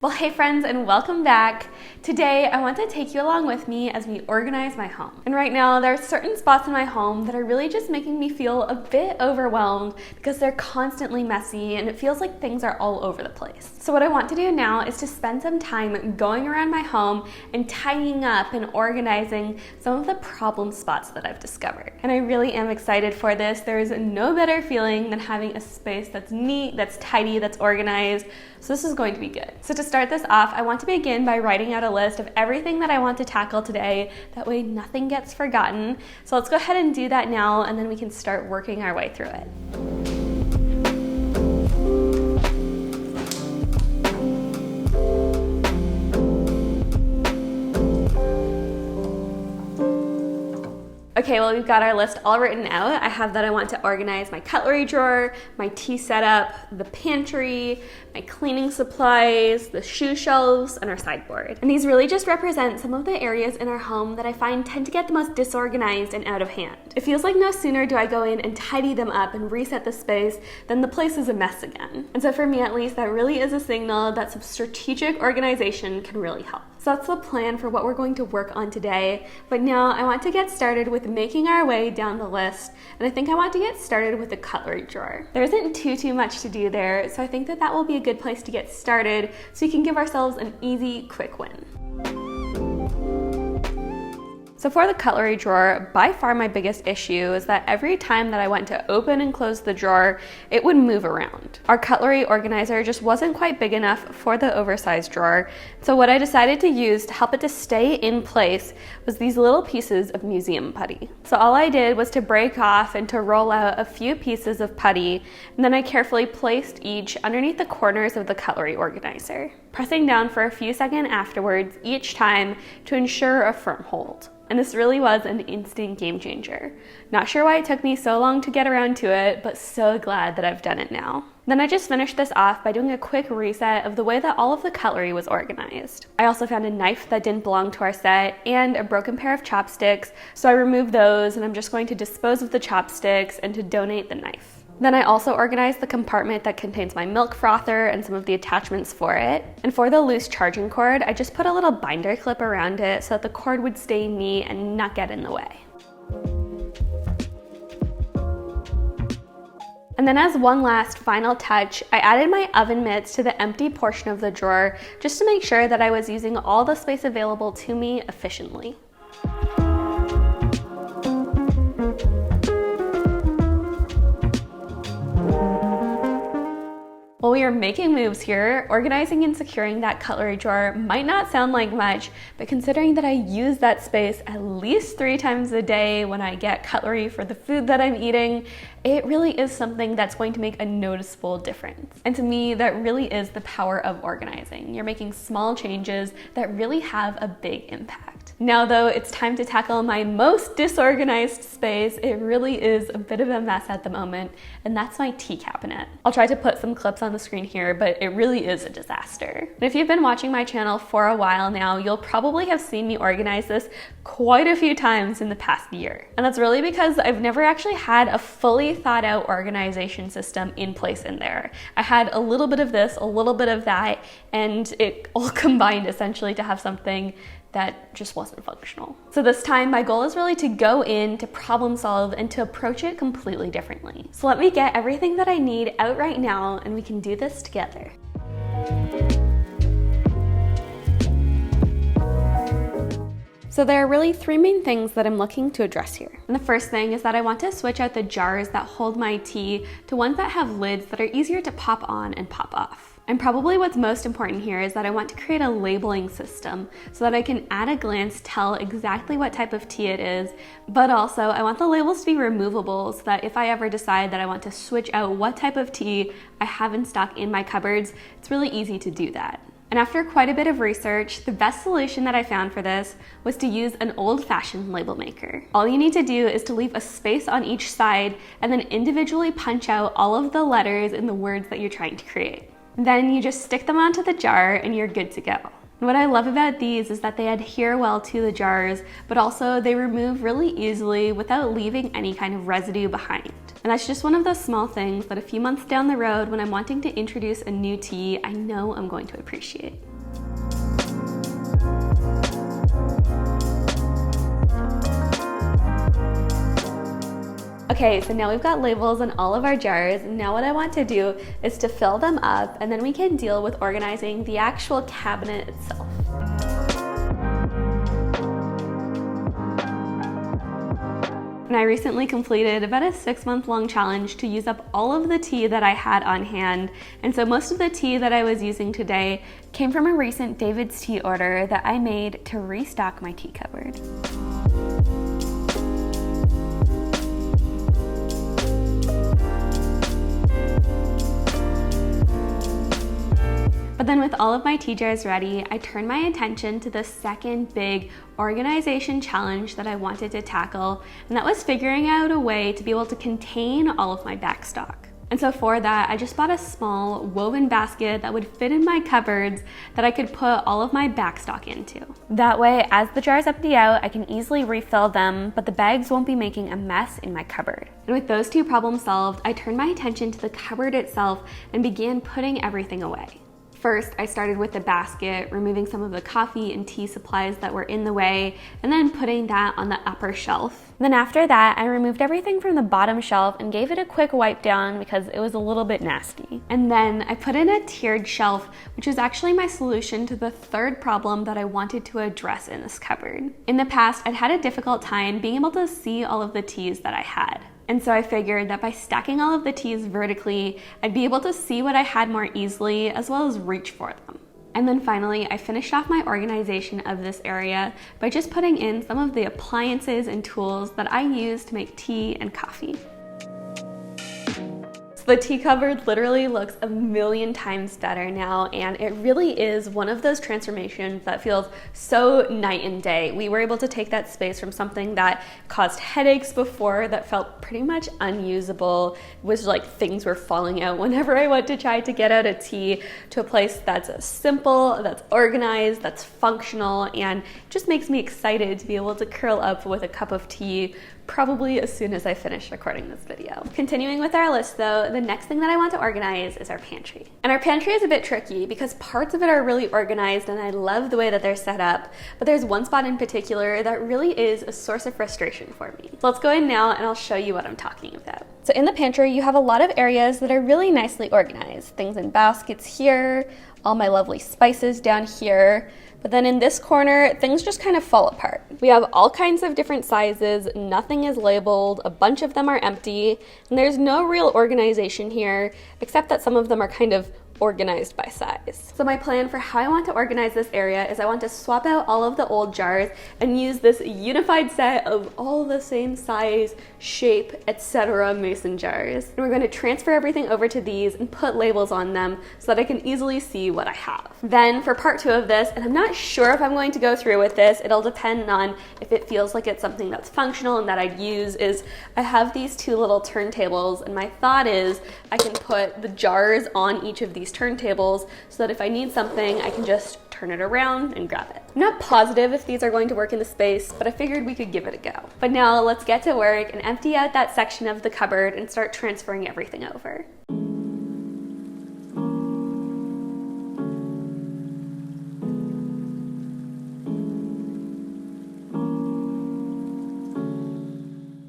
Well, hey friends, and welcome back. Today, I want to take you along with me as we organize my home. And right now, there are certain spots in my home that are really just making me feel a bit overwhelmed because they're constantly messy and it feels like things are all over the place. So what I want to do now is to spend some time going around my home and tidying up and organizing some of the problem spots that I've discovered. And I really am excited for this. There is no better feeling than having a space that's neat, that's tidy, that's organized. So this is going to be good. So to start this off, I want to begin by writing out a list of everything that I want to tackle today. That way nothing gets forgotten. So let's go ahead and do that now, and then we can start working our way through it. Okay, well, we've got our list all written out. I have that I want to organize my cutlery drawer, my tea setup, the pantry, my cleaning supplies, the shoe shelves, and our sideboard. And these really just represent some of the areas in our home that I find tend to get the most disorganized and out of hand. It feels like no sooner do I go in and tidy them up and reset the space than the place is a mess again. And so for me at least, that really is a signal that some strategic organization can really help. So that's the plan for what we're going to work on today. But now I want to get started with making our way down the list. And I think I want to get started with the cutlery drawer. There isn't too much to do there, so I think that will be a good place to get started so we can give ourselves an easy, quick win. So for the cutlery drawer, by far my biggest issue is that every time that I went to open and close the drawer, it would move around. Our cutlery organizer just wasn't quite big enough for the oversized drawer. So what I decided to use to help it to stay in place was these little pieces of museum putty. So all I did was to break off and to roll out a few pieces of putty, and then I carefully placed each underneath the corners of the cutlery organizer, pressing down for a few seconds afterwards each time to ensure a firm hold. And this really was an instant game changer. Not sure why it took me so long to get around to it, but so glad that I've done it now. Then I just finished this off by doing a quick reset of the way that all of the cutlery was organized. I also found a knife that didn't belong to our set and a broken pair of chopsticks, so I removed those and I'm just going to dispose of the chopsticks and to donate the knife. Then I also organized the compartment that contains my milk frother and some of the attachments for it. And for the loose charging cord, I just put a little binder clip around it so that the cord would stay neat and not get in the way. And then as one last final touch, I added my oven mitts to the empty portion of the drawer just to make sure that I was using all the space available to me efficiently. While we are making moves here, organizing and securing that cutlery drawer might not sound like much, but considering that I use that space at least 3 times a day when I get cutlery for the food that I'm eating, it really is something that's going to make a noticeable difference. And to me, that really is the power of organizing. You're making small changes that really have a big impact. Now though, it's time to tackle my most disorganized space. It really is a bit of a mess at the moment, and that's my tea cabinet. I'll try to put some clips on the screen here, but it really is a disaster. And if you've been watching my channel for a while now, you'll probably have seen me organize this quite a few times in the past year. And that's really because I've never actually had a fully thought out organization system in place in there. I had a little bit of this, a little bit of that, and it all combined essentially to have something that just wasn't functional. So this time, my goal is really to go in, to problem solve, and to approach it completely differently. So let me get everything that I need out right now, and we can do this together. So there are really 3 main things that I'm looking to address here. And the first thing is that I want to switch out the jars that hold my tea to ones that have lids that are easier to pop on and pop off. And probably what's most important here is that I want to create a labeling system so that I can at a glance tell exactly what type of tea it is, but also I want the labels to be removable so that if I ever decide that I want to switch out what type of tea I have in stock in my cupboards, it's really easy to do that. And after quite a bit of research, the best solution that I found for this was to use an old-fashioned label maker. All you need to do is to leave a space on each side and then individually punch out all of the letters in the words that you're trying to create. Then you just stick them onto the jar and you're good to go. And what I love about these is that they adhere well to the jars, but also they remove really easily without leaving any kind of residue behind. And that's just one of those small things that a few months down the road when I'm wanting to introduce a new tea, I know I'm going to appreciate. Okay, so now we've got labels on all of our jars. Now what I want to do is to fill them up, and then we can deal with organizing the actual cabinet itself. And I recently completed about a 6-month-long challenge to use up all of the tea that I had on hand. And so most of the tea that I was using today came from a recent David's Tea order that I made to restock my tea cupboard. But then with all of my tea jars ready, I turned my attention to the second big organization challenge that I wanted to tackle, and that was figuring out a way to be able to contain all of my backstock. And so for that, I just bought a small woven basket that would fit in my cupboards that I could put all of my backstock into. That way, as the jars empty out, I can easily refill them, but the bags won't be making a mess in my cupboard. And with those two problems solved, I turned my attention to the cupboard itself and began putting everything away. First, I started with the basket, removing some of the coffee and tea supplies that were in the way, and then putting that on the upper shelf. Then after that, I removed everything from the bottom shelf and gave it a quick wipe down because it was a little bit nasty. And then I put in a tiered shelf, which was actually my solution to the third problem that I wanted to address in this cupboard. In the past, I'd had a difficult time being able to see all of the teas that I had. And so I figured that by stacking all of the teas vertically, I'd be able to see what I had more easily as well as reach for them. And then finally, I finished off my organization of this area by just putting in some of the appliances and tools that I use to make tea and coffee. The tea cupboard literally looks a million times better now, and it really is one of those transformations that feels so night and day. We were able to take that space from something that caused headaches before, that felt pretty much unusable, was like things were falling out whenever I went to try to get out a tea, to a place that's simple, that's organized, that's functional, and just makes me excited to be able to curl up with a cup of tea probably as soon as I finish recording this video. Continuing with our list though, the next thing that I want to organize is our pantry. And our pantry is a bit tricky because parts of it are really organized and I love the way that they're set up, but there's one spot in particular that really is a source of frustration for me. So let's go in now and I'll show you what I'm talking about. So in the pantry, you have a lot of areas that are really nicely organized. Things in baskets here, all my lovely spices down here. But then in this corner, things just kind of fall apart. We have all kinds of different sizes, nothing is labeled, a bunch of them are empty, and there's no real organization here, except that some of them are kind of organized by size. So my plan for how I want to organize this area is I want to swap out all of the old jars and use this unified set of all the same size, shape, etc. mason jars. And we're going to transfer everything over to these and put labels on them so that I can easily see what I have. Then for part 2 of this, and I'm not sure if I'm going to go through with this, it'll depend on if it feels like it's something that's functional and that I'd use, is I have these 2 little turntables, and my thought is I can put the jars on each of these turntables so that if I need something, I can just turn it around and grab it. I'm not positive if these are going to work in the space, but I figured we could give it a go. But now let's get to work and empty out that section of the cupboard and start transferring everything over.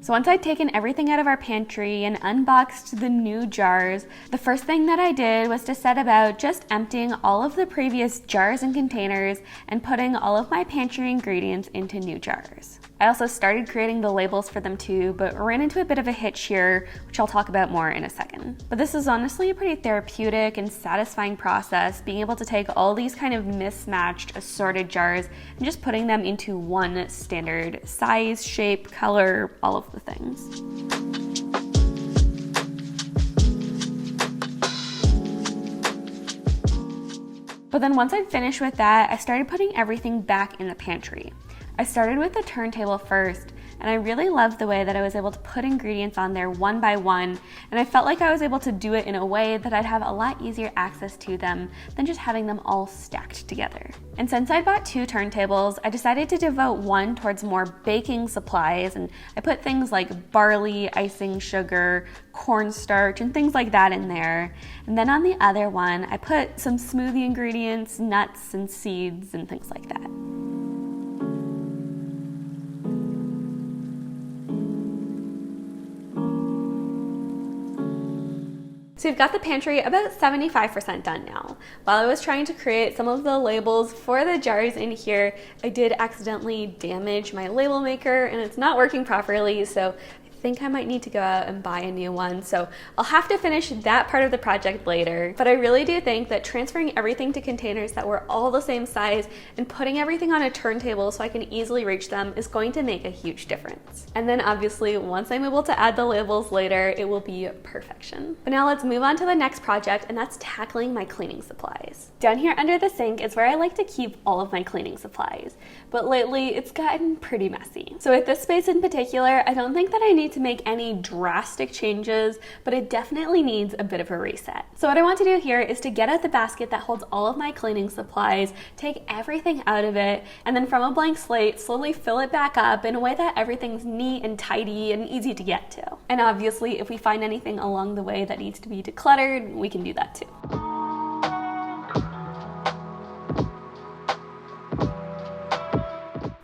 So once I'd taken everything out of our pantry and unboxed the new jars, the first thing that I did was to set about just emptying all of the previous jars and containers and putting all of my pantry ingredients into new jars. I also started creating the labels for them too, but ran into a bit of a hitch here, which I'll talk about more in a second. But this is honestly a pretty therapeutic and satisfying process, being able to take all these kind of mismatched, assorted jars and just putting them into one standard size, shape, color, all of the things. But then once I'd finished with that, I started putting everything back in the pantry. I started with the turntable first, and I really loved the way that I was able to put ingredients on there one by one, and I felt like I was able to do it in a way that I'd have a lot easier access to them than just having them all stacked together. And since I bought 2 turntables, I decided to devote one towards more baking supplies, and I put things like barley, icing sugar, cornstarch, and things like that in there. And then on the other one, I put some smoothie ingredients, nuts and seeds, and things like that. So we've got the pantry about 75% done now. While I was trying to create some of the labels for the jars in here, I did accidentally damage my label maker and it's not working properly, so I think I might need to go out and buy a new one. So I'll have to finish that part of the project later. But I really do think that transferring everything to containers that were all the same size and putting everything on a turntable so I can easily reach them is going to make a huge difference. And then obviously, once I'm able to add the labels later, it will be perfection. But now let's move on to the next project, and that's tackling my cleaning supplies. Down here under the sink is where I like to keep all of my cleaning supplies. But lately, it's gotten pretty messy. So with this space in particular, I don't think that I need to make any drastic changes, but it definitely needs a bit of a reset. So what I want to do here is to get out the basket that holds all of my cleaning supplies, take everything out of it, and then from a blank slate, slowly fill it back up in a way that everything's neat and tidy and easy to get to. And obviously, if we find anything along the way that needs to be decluttered, we can do that too.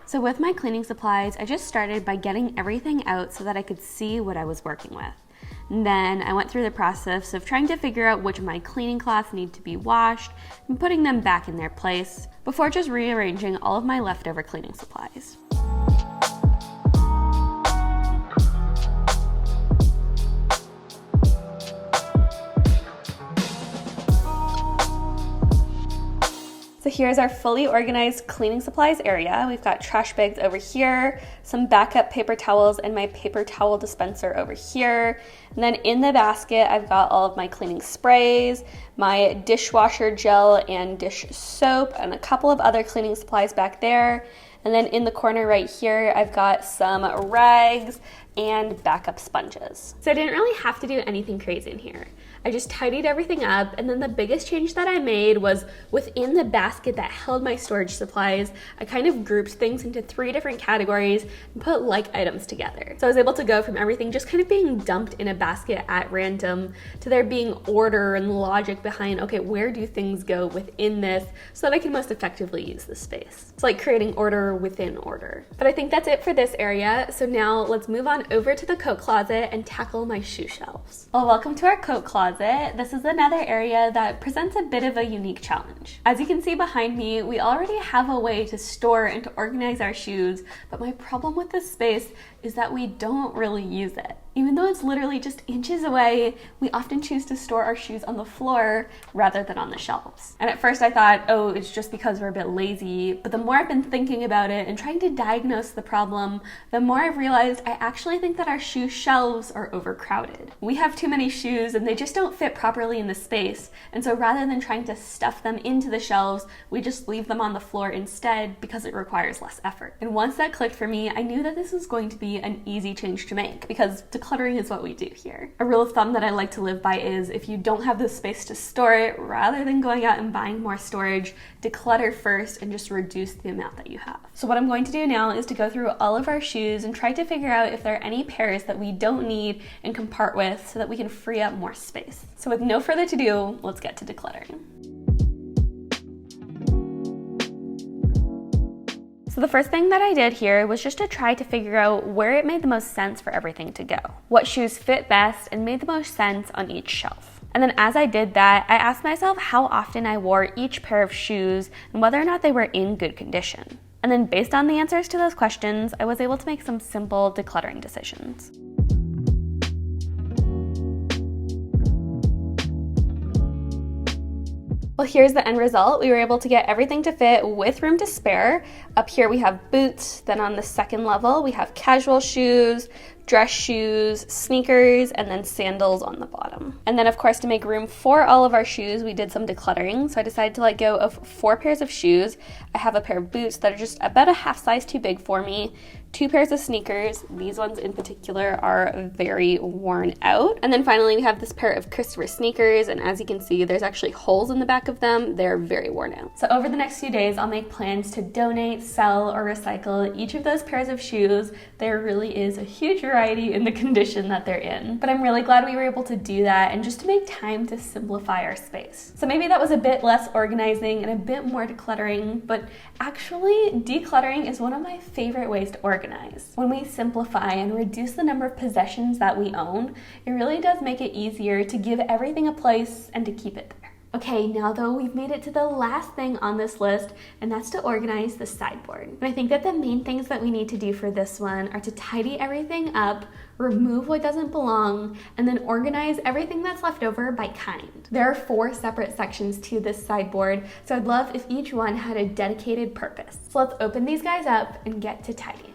So with my cleaning supplies, I just started by getting everything out so that I could see what I was working with. And then I went through the process of trying to figure out which of my cleaning cloths need to be washed and putting them back in their place before just rearranging all of my leftover cleaning supplies. So here's our fully organized cleaning supplies area. We've got trash bags over here, some backup paper towels, and my paper towel dispenser over here. And then in the basket, I've got all of my cleaning sprays, my dishwasher gel and dish soap, and a couple of other cleaning supplies back there. And then in the corner right here, I've got some rags and backup sponges. So I didn't really have to do anything crazy in here. I just tidied everything up, and then the biggest change that I made was within the basket that held my storage supplies, I kind of grouped things into 3 different categories and put like items together. So I was able to go from everything just kind of being dumped in a basket at random to there being order and logic behind, okay, where do things go within this so that I can most effectively use this space. It's like creating order within order. But I think that's it for this area. So now let's move on over to the coat closet and tackle my shoe shelves. Well, welcome to our coat closet. This is another area that presents a bit of a unique challenge. As you can see behind me, we already have a way to store and to organize our shoes, but my problem with this space is that we don't really use it. Even though it's literally just inches away, we often choose to store our shoes on the floor rather than on the shelves. And at first I thought, oh, it's just because we're a bit lazy, but the more I've been thinking about it and trying to diagnose the problem, the more I've realized I actually think that our shoe shelves are overcrowded. We have too many shoes and they just don't fit properly in the space, and so rather than trying to stuff them into the shelves, we just leave them on the floor instead because it requires less effort. And once that clicked for me, I knew that this was going to be an easy change to make because decluttering is what we do here. A rule of thumb that I like to live by is if you don't have the space to store it, rather than going out and buying more storage, declutter first and just reduce the amount that you have. So what I'm going to do now is to go through all of our shoes and try to figure out if there are any pairs that we don't need and can part with so that we can free up more space. So with no further ado, let's get to decluttering. So the first thing that I did here was just to try to figure out where it made the most sense for everything to go. What shoes fit best and made the most sense on each shelf. And then as I did that, I asked myself how often I wore each pair of shoes and whether or not they were in good condition. And then based on the answers to those questions, I was able to make some simple decluttering decisions. Well, here's the end result. We were able to get everything to fit with room to spare. Up here we have boots, then on the second level we have casual shoes, dress shoes, sneakers, and then sandals on the bottom. And then of course, to make room for all of our shoes, we did some decluttering. So I decided to let go of 4 pairs of shoes. I have a pair of boots that are just about a half size too big for me, 2 pairs of sneakers. These ones in particular are very worn out. And then finally we have this pair of Christopher sneakers, and as you can see, there's actually holes in the back of them. They're very worn out. So over the next few days, I'll make plans to donate, sell, or recycle each of those pairs of shoes. There really is a huge variety in the condition that they're in. But I'm really glad we were able to do that and just to make time to simplify our space. So maybe that was a bit less organizing and a bit more decluttering, but actually decluttering is one of my favorite ways to organize. organize. When we simplify and reduce the number of possessions that we own, it really does make it easier to give everything a place and to keep it there. Okay, now though, we've made it to the last thing on this list, and that's to organize the sideboard. And I think that the main things that we need to do for this one are to tidy everything up, remove what doesn't belong, and then organize everything that's left over by kind. There are 4 separate sections to this sideboard, so I'd love if each one had a dedicated purpose. So let's open these guys up and get to tidying.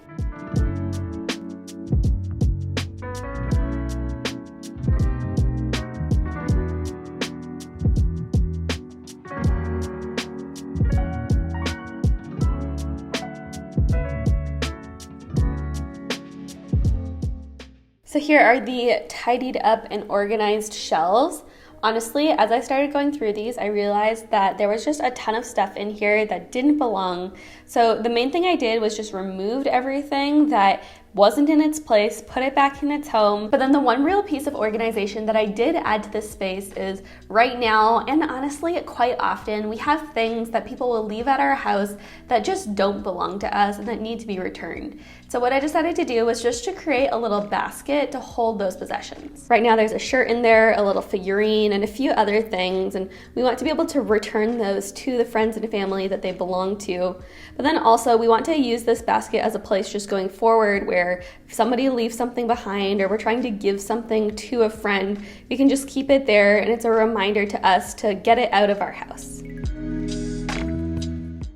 So here are the tidied up and organized shelves. Honestly, as I started going through these, I realized that there was just a ton of stuff in here that didn't belong. So the main thing I did was just removed everything that wasn't in its place, put it back in its home. But then the one real piece of organization that I did add to this space is right now, and honestly quite often, we have things that people will leave at our house that just don't belong to us and that need to be returned. So what I decided to do was just to create a little basket to hold those possessions. Right now there's a shirt in there, a little figurine, and a few other things, and we want to be able to return those to the friends and family that they belong to. But then also we want to use this basket as a place just going forward where if somebody leaves something behind or we're trying to give something to a friend, we can just keep it there and it's a reminder to us to get it out of our house.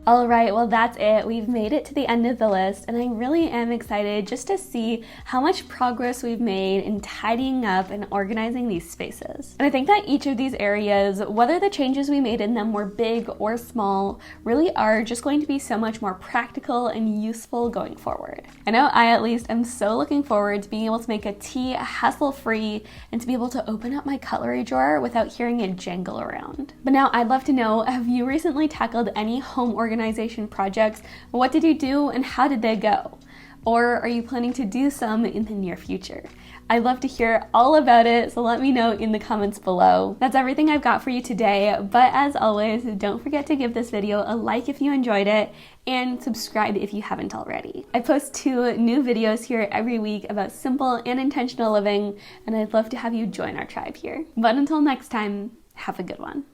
All right, well that's it. We've made it to the end of the list, and I really am excited just to see how much progress we've made in tidying up and organizing these spaces. And I think that each of these areas, whether the changes we made in them were big or small, really are just going to be so much more practical and useful going forward. I know I at least am so looking forward to being able to make a tea hassle-free and to be able to open up my cutlery drawer without hearing it jangle around. But now I'd love to know, have you recently tackled any home organization projects? What did you do and how did they go? Or are you planning to do some in the near future? I'd love to hear all about it, so let me know in the comments below. That's everything I've got for you today, but as always, don't forget to give this video a like if you enjoyed it, and subscribe if you haven't already. I post 2 new videos here every week about simple and intentional living, and I'd love to have you join our tribe here. But until next time, have a good one.